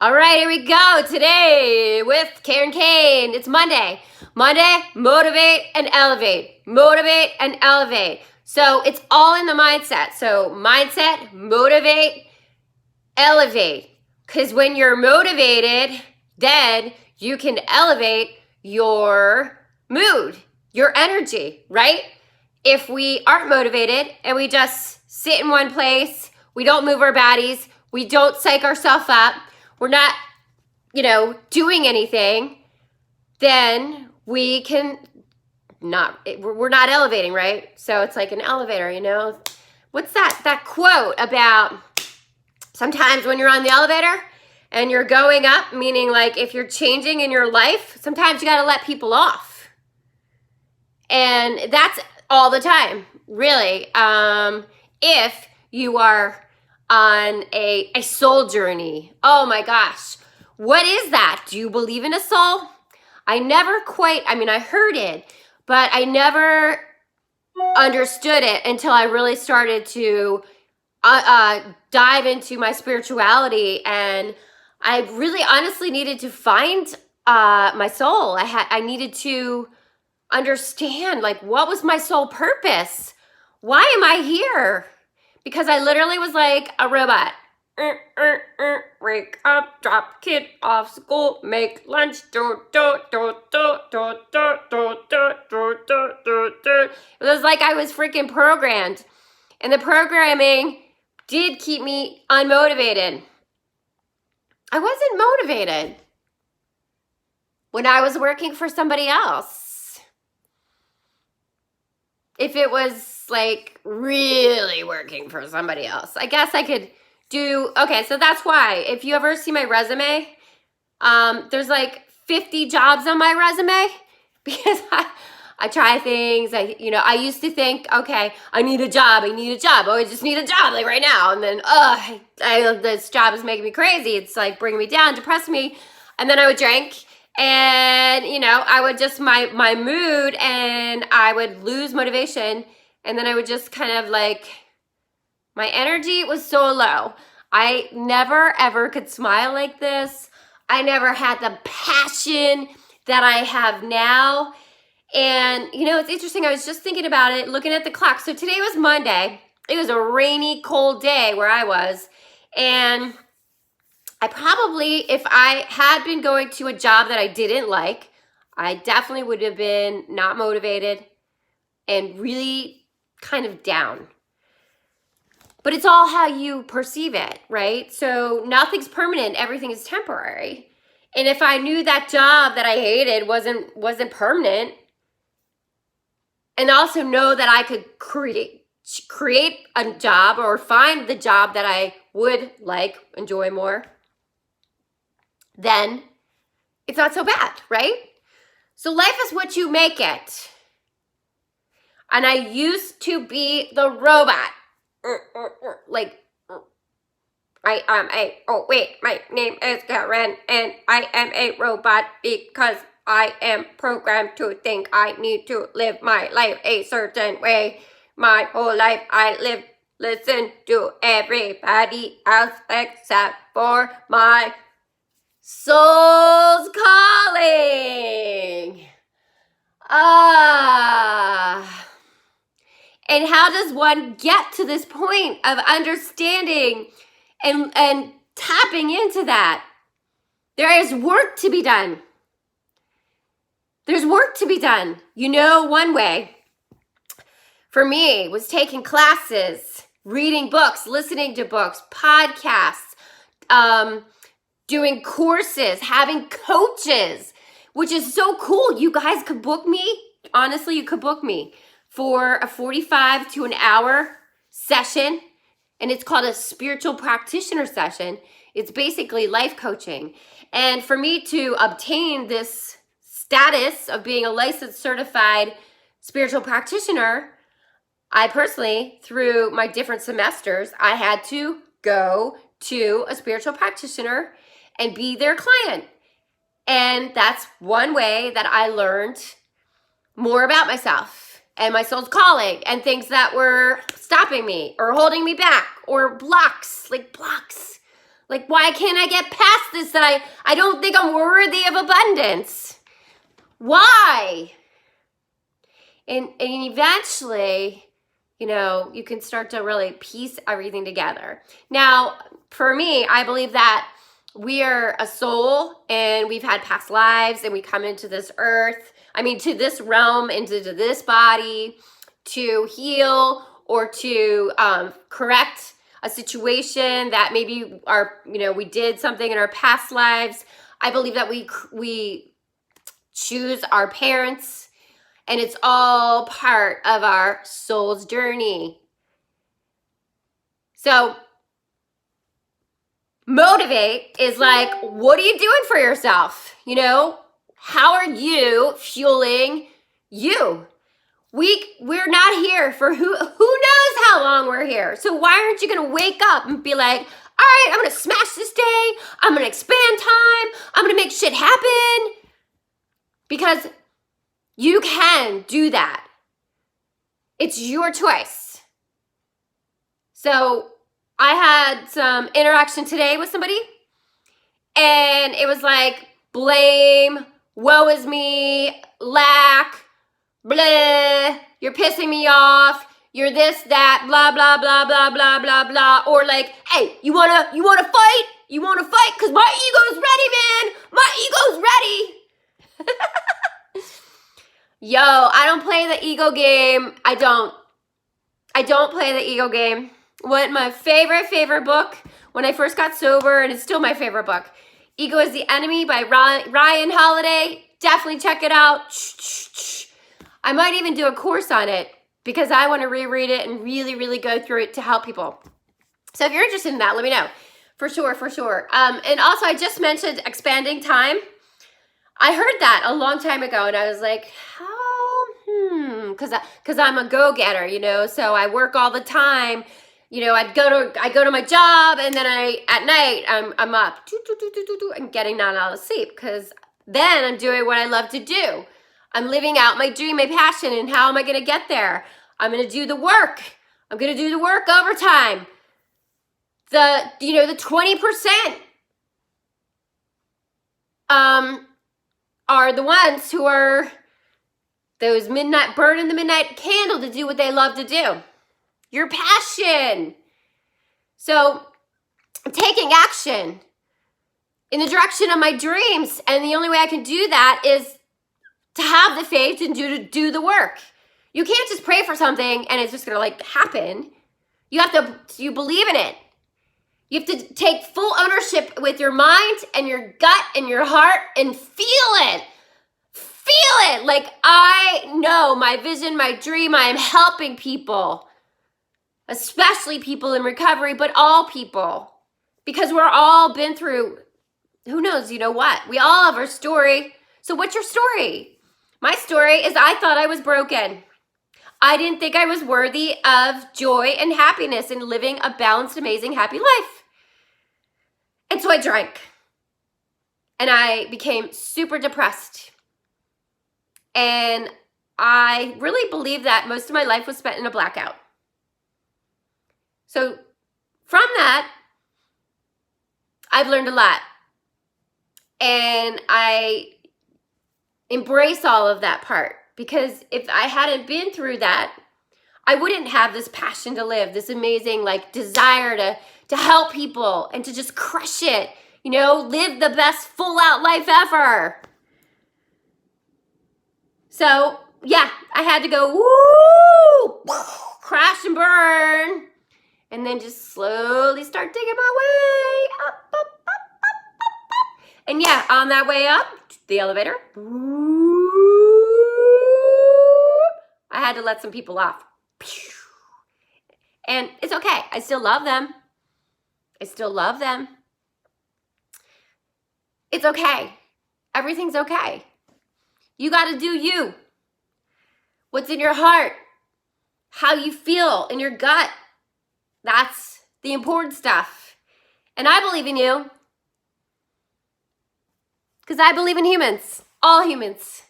All right, here we go today with Karen Kane. It's Monday. Monday, motivate and elevate. Motivate and elevate. So it's all in the mindset. So mindset, motivate, elevate. Because when you're motivated, then you can elevate your mood, your energy, right? If we aren't motivated and we just sit in one place, we don't move our bodies, we don't psych ourselves up, we're not, doing anything, then we can we're not elevating, right? So it's like an elevator, What's that quote about sometimes when you're on the elevator and you're going up, meaning like if you're changing in your life, sometimes you got to let people off. And that's all the time, really. If you are on a soul journey, oh my gosh, what is that? Do you believe in a soul? I heard it, but I never understood it until I really started to dive into my spirituality, and I really honestly needed to find my soul. I needed to understand, like, what was my soul purpose? Why am I here? Because I literally was like a robot. Wake up, drop kid off school, make lunch, It was like I was freaking programmed. And the programming did keep me unmotivated. I wasn't motivated when I was working for somebody else. If it was like really working for somebody else, I guess I could okay, so that's why. If you ever see my resume, there's like 50 jobs on my resume because I try things. I used to think, okay, I need a job. Oh, I just need a job like right now. And then, this job is making me crazy. It's like bringing me down, depressing me. And then I would drink and, I would just, my mood, and I would lose motivation. And then I would just kind of like, my energy was so low. I never, ever could smile like this. I never had the passion that I have now. And, it's interesting. I was just thinking about it, looking at the clock. So today was Monday. It was a rainy, cold day where I was. And I probably, if I had been going to a job that I didn't like, I definitely would have been not motivated and really kind of down. But it's all how you perceive it, right? So nothing's permanent. Everything is temporary. And if I knew that job that I hated wasn't permanent, and also know that I could create a job or find the job that I would enjoy more, then it's not so bad, right? So life is what you make it. And I used to be the robot. My name is Karen, and I am a robot because I am programmed to think I need to live my life a certain way. My whole life I listen to everybody else except for my soul's calling. And how does one get to this point of understanding and tapping into that? There is work to be done. There's work to be done. One way for me was taking classes, reading books, listening to books, podcasts, doing courses, having coaches, which is so cool. You guys could book me. Honestly, you could book me for a 45 to an hour session, and it's called a spiritual practitioner session. It's basically life coaching. And for me to obtain this status of being a licensed certified spiritual practitioner, I personally, through my different semesters, I had to go to a spiritual practitioner and be their client. And that's one way that I learned more about myself and my soul's calling and things that were stopping me or holding me back, or blocks. Like, why can't I get past this that I don't think I'm worthy of abundance? Why? And eventually, you know, you can start to really piece everything together. Now, for me, I believe that we are a soul and we've had past lives and we come into this earth, to this realm, into this body to heal or to correct a situation that maybe we did something in our past lives. I believe that we choose our parents, and it's all part of our soul's journey. So motivate is like, what are you doing for yourself? You know, how are you fueling you? We're not here for who knows how long we're here. So why aren't you going to wake up and be like, all right, I'm going to smash this day. I'm going to expand time. I'm going to make shit happen. Because you can do that. It's your choice. So I had some interaction today with somebody, and it was like blame, woe is me, lack, blah, you're pissing me off, you're this, that, blah, blah, blah, blah, blah, blah, blah. Or like, hey, you wanna fight? You wanna fight? Cause my ego's ready, man. My ego's ready. Yo, I don't play the ego game. I don't play the ego game. What my favorite book when I first got sober, and it's still my favorite book, Ego is the Enemy by Ryan Holiday. Definitely check it out. I might even do a course on it because I want to reread it and really, really go through it to help people. So if you're interested in that, let me know. For sure. And also, I just mentioned expanding time. I heard that a long time ago, and I was like, how? Because I'm a go-getter, you know, so I work all the time. You know, I go to my job, and then at night I'm up, and getting not out of sleep, because then I'm doing what I love to do. I'm living out my dream, my passion, and how am I going to get there? I'm going to do the work. I'm going to do the work overtime. The 20% are the ones who are those burning the midnight candle to do what they love to do. Your passion. So taking action in the direction of my dreams. And the only way I can do that is to have the faith and do the work. You can't just pray for something and it's just going to happen. You believe in it. You have to take full ownership with your mind and your gut and your heart and feel it. Feel it. Like, I know my vision, my dream, I am helping people, especially people in recovery, but all people, because we're all been through, who knows, you know what? We all have our story. So what's your story? My story is I thought I was broken. I didn't think I was worthy of joy and happiness and living a balanced, amazing, happy life. And so I drank. And I became super depressed. And I really believe that most of my life was spent in a blackout. So from that, I've learned a lot. And I embrace all of that part. Because if I hadn't been through that, I wouldn't have this passion to live, this amazing desire to help people and to just crush it, live the best full out life ever. So yeah, I had to go, woo, crash and burn, and then just slowly start digging my way up. And yeah, on that way up, the elevator, I had to let some people off. And it's okay. I still love them. It's okay. Everything's okay. You got to do you. What's in your heart? How you feel in your gut. That's the important stuff. And I believe in you. Because I believe in humans. All humans.